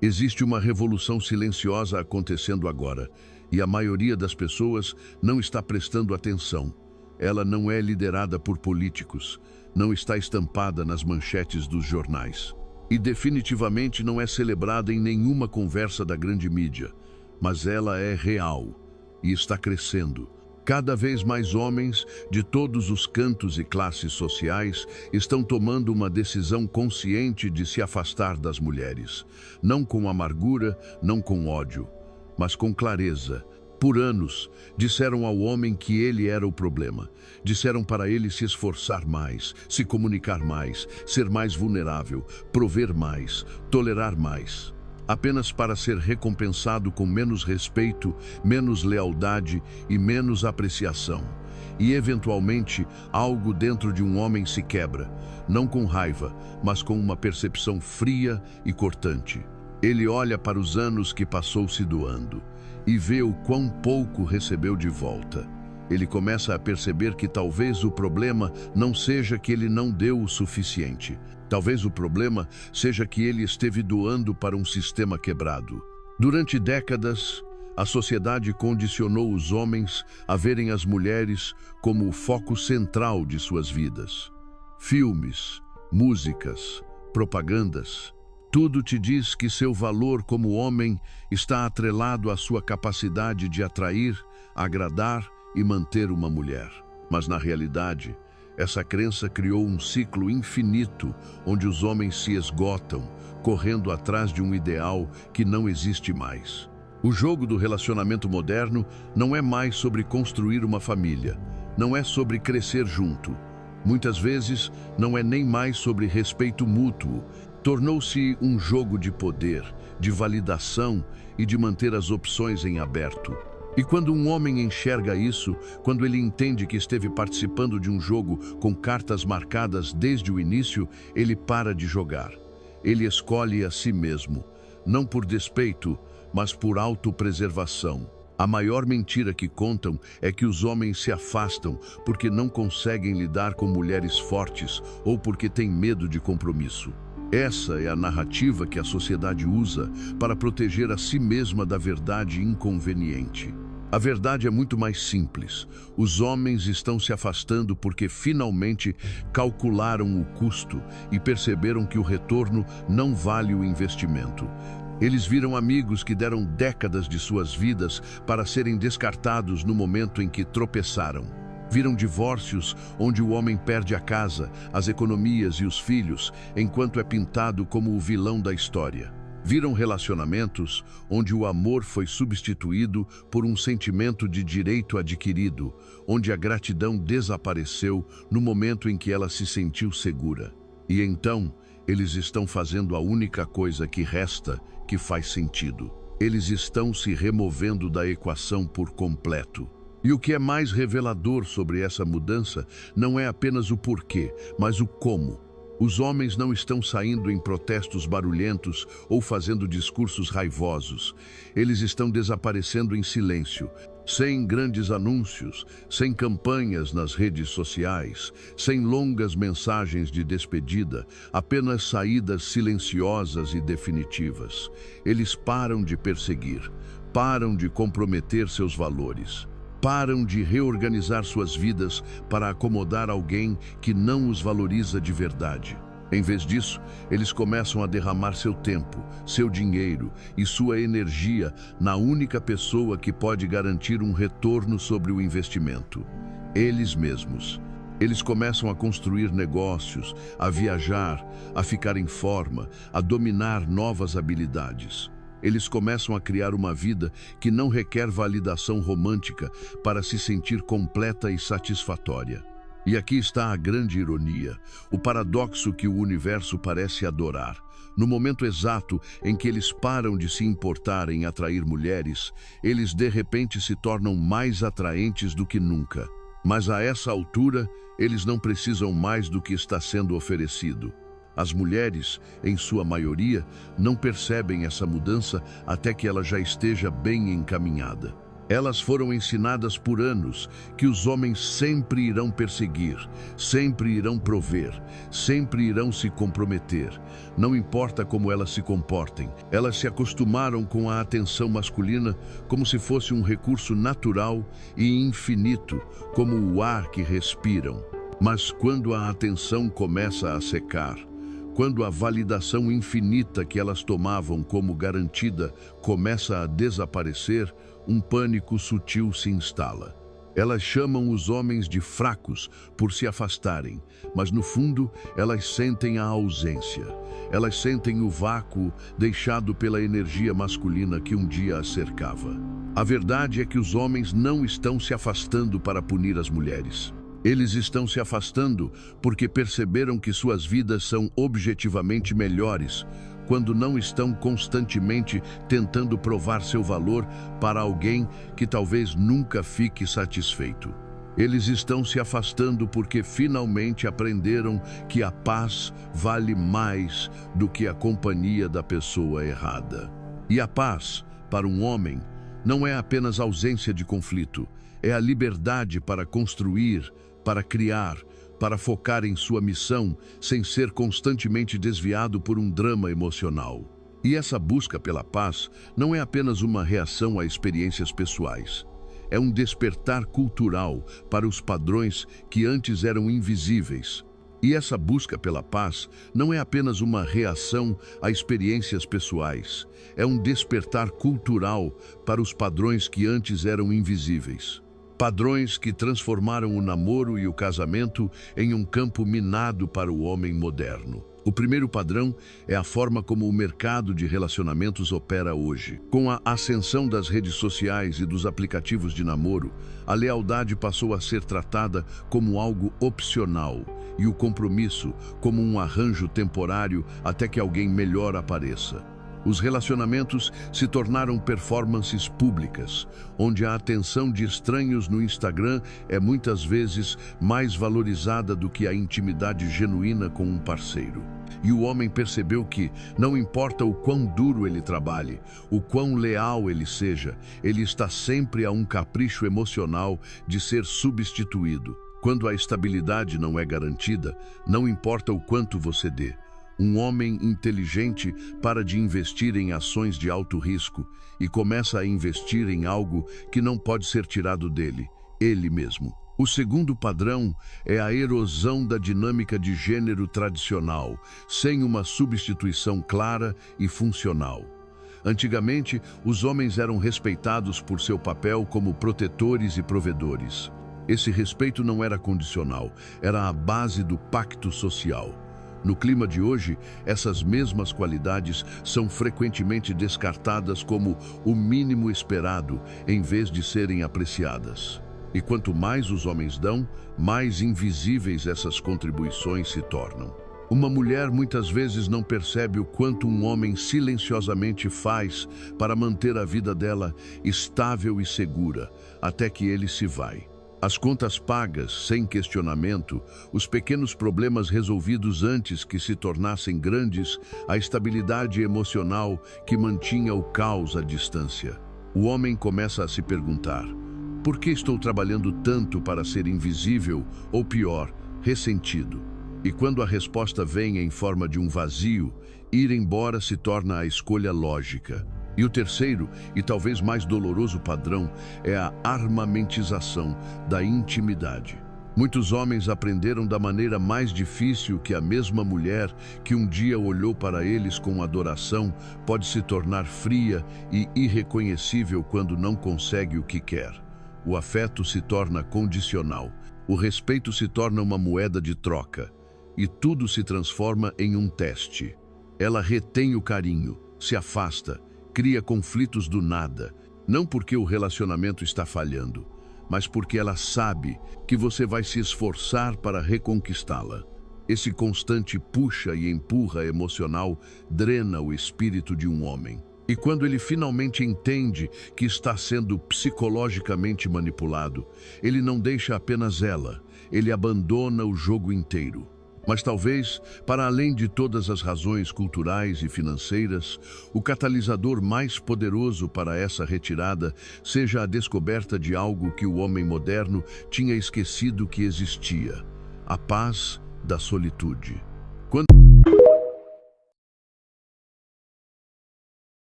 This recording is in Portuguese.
Existe uma revolução silenciosa acontecendo agora, e a maioria das pessoas não está prestando atenção. Ela não é liderada por políticos, não está estampada nas manchetes dos jornais. E definitivamente não é celebrada em nenhuma conversa da grande mídia, mas ela é real e está crescendo. Cada vez mais homens, de todos os cantos e classes sociais, estão tomando uma decisão consciente de se afastar das mulheres. Não com amargura, não com ódio, mas com clareza. Por anos, disseram ao homem que ele era o problema. Disseram para ele se esforçar mais, se comunicar mais, ser mais vulnerável, prover mais, tolerar mais. Apenas para ser recompensado com menos respeito, menos lealdade e menos apreciação. E, eventualmente, algo dentro de um homem se quebra, não com raiva, mas com uma percepção fria e cortante. Ele olha para os anos que passou se doando e vê o quão pouco recebeu de volta. Ele começa a perceber que talvez o problema não seja que ele não deu o suficiente. Talvez o problema seja que ele esteve doando para um sistema quebrado. Durante décadas, a sociedade condicionou os homens a verem as mulheres como o foco central de suas vidas. Filmes, músicas, propagandas, tudo te diz que seu valor como homem está atrelado à sua capacidade de atrair, agradar e manter uma mulher. Mas na realidade, essa crença criou um ciclo infinito onde os homens se esgotam, correndo atrás de um ideal que não existe mais. O jogo do relacionamento moderno não é mais sobre construir uma família, não é sobre crescer junto. Muitas vezes, não é nem mais sobre respeito mútuo. Tornou-se um jogo de poder, de validação e de manter as opções em aberto. E quando um homem enxerga isso, quando ele entende que esteve participando de um jogo com cartas marcadas desde o início, ele para de jogar. Ele escolhe a si mesmo, não por despeito, mas por autopreservação. A maior mentira que contam é que os homens se afastam porque não conseguem lidar com mulheres fortes ou porque têm medo de compromisso. Essa é a narrativa que a sociedade usa para proteger a si mesma da verdade inconveniente. A verdade é muito mais simples. Os homens estão se afastando porque finalmente calcularam o custo e perceberam que o retorno não vale o investimento. Eles viram amigos que deram décadas de suas vidas para serem descartados no momento em que tropeçaram. Viram divórcios onde o homem perde a casa, as economias e os filhos, enquanto é pintado como o vilão da história. Viram relacionamentos onde o amor foi substituído por um sentimento de direito adquirido, onde a gratidão desapareceu no momento em que ela se sentiu segura. E então, eles estão fazendo a única coisa que resta que faz sentido. Eles estão se removendo da equação por completo. E o que é mais revelador sobre essa mudança não é apenas o porquê, mas o como. Os homens não estão saindo em protestos barulhentos ou fazendo discursos raivosos. Eles estão desaparecendo em silêncio, sem grandes anúncios, sem campanhas nas redes sociais, sem longas mensagens de despedida, apenas saídas silenciosas e definitivas. Eles param de perseguir, param de comprometer seus valores. Param de reorganizar suas vidas para acomodar alguém que não os valoriza de verdade. Em vez disso, eles começam a derramar seu tempo, seu dinheiro e sua energia na única pessoa que pode garantir um retorno sobre o investimento: eles mesmos. Eles começam a construir negócios, a viajar, a ficar em forma, a dominar novas habilidades. Eles começam a criar uma vida que não requer validação romântica para se sentir completa e satisfatória. E aqui está a grande ironia, o paradoxo que o universo parece adorar. No momento exato em que eles param de se importar em atrair mulheres, eles de repente se tornam mais atraentes do que nunca. Mas a essa altura, eles não precisam mais do que está sendo oferecido. As mulheres, em sua maioria, não percebem essa mudança até que ela já esteja bem encaminhada. Elas foram ensinadas por anos que os homens sempre irão perseguir, sempre irão prover, sempre irão se comprometer. Não importa como elas se comportem, elas se acostumaram com a atenção masculina como se fosse um recurso natural e infinito, como o ar que respiram. Mas quando a atenção começa a secar, quando a validação infinita que elas tomavam como garantida começa a desaparecer, um pânico sutil se instala. Elas chamam os homens de fracos por se afastarem, mas no fundo elas sentem a ausência. Elas sentem o vácuo deixado pela energia masculina que um dia as cercava. A verdade é que os homens não estão se afastando para punir as mulheres. Eles estão se afastando porque perceberam que suas vidas são objetivamente melhores, quando não estão constantemente tentando provar seu valor para alguém que talvez nunca fique satisfeito. Eles estão se afastando porque finalmente aprenderam que a paz vale mais do que a companhia da pessoa errada. E a paz, para um homem, não é apenas ausência de conflito, é a liberdade para construir, para criar, para focar em sua missão sem ser constantemente desviado por um drama emocional. E essa busca pela paz não é apenas uma reação a experiências pessoais. É um despertar cultural para os padrões que antes eram invisíveis. E essa busca pela paz não é apenas uma reação a experiências pessoais. É um despertar cultural para os padrões que antes eram invisíveis. Padrões que transformaram o namoro e o casamento em um campo minado para o homem moderno. O primeiro padrão é a forma como o mercado de relacionamentos opera hoje. Com a ascensão das redes sociais e dos aplicativos de namoro, a lealdade passou a ser tratada como algo opcional e o compromisso como um arranjo temporário até que alguém melhor apareça. Os relacionamentos se tornaram performances públicas, onde a atenção de estranhos no Instagram é muitas vezes mais valorizada do que a intimidade genuína com um parceiro. E o homem percebeu que, não importa o quão duro ele trabalhe, o quão leal ele seja, ele está sempre a um capricho emocional de ser substituído. Quando a estabilidade não é garantida, não importa o quanto você dê. Um homem inteligente para de investir em ações de alto risco e começa a investir em algo que não pode ser tirado dele, ele mesmo. O segundo padrão é a erosão da dinâmica de gênero tradicional, sem uma substituição clara e funcional. Antigamente, os homens eram respeitados por seu papel como protetores e provedores. Esse respeito não era condicional, era a base do pacto social. No clima de hoje, essas mesmas qualidades são frequentemente descartadas como o mínimo esperado, em vez de serem apreciadas. E quanto mais os homens dão, mais invisíveis essas contribuições se tornam. Uma mulher muitas vezes não percebe o quanto um homem silenciosamente faz para manter a vida dela estável e segura, até que ele se vai. As contas pagas, sem questionamento, os pequenos problemas resolvidos antes que se tornassem grandes, a estabilidade emocional que mantinha o caos à distância. O homem começa a se perguntar: por que estou trabalhando tanto para ser invisível ou, pior, ressentido? E quando a resposta vem em forma de um vazio, ir embora se torna a escolha lógica. E o terceiro, e talvez mais doloroso padrão, é a armamentização da intimidade. Muitos homens aprenderam da maneira mais difícil que a mesma mulher que um dia olhou para eles com adoração pode se tornar fria e irreconhecível quando não consegue o que quer. O afeto se torna condicional, o respeito se torna uma moeda de troca, e tudo se transforma em um teste. Ela retém o carinho, se afasta, cria conflitos do nada, não porque o relacionamento está falhando, mas porque ela sabe que você vai se esforçar para reconquistá-la. Esse constante puxa e empurra emocional drena o espírito de um homem. E quando ele finalmente entende que está sendo psicologicamente manipulado, ele não deixa apenas ela, ele abandona o jogo inteiro. Mas talvez, para além de todas as razões culturais e financeiras, o catalisador mais poderoso para essa retirada seja a descoberta de algo que o homem moderno tinha esquecido que existia: a paz da solitude.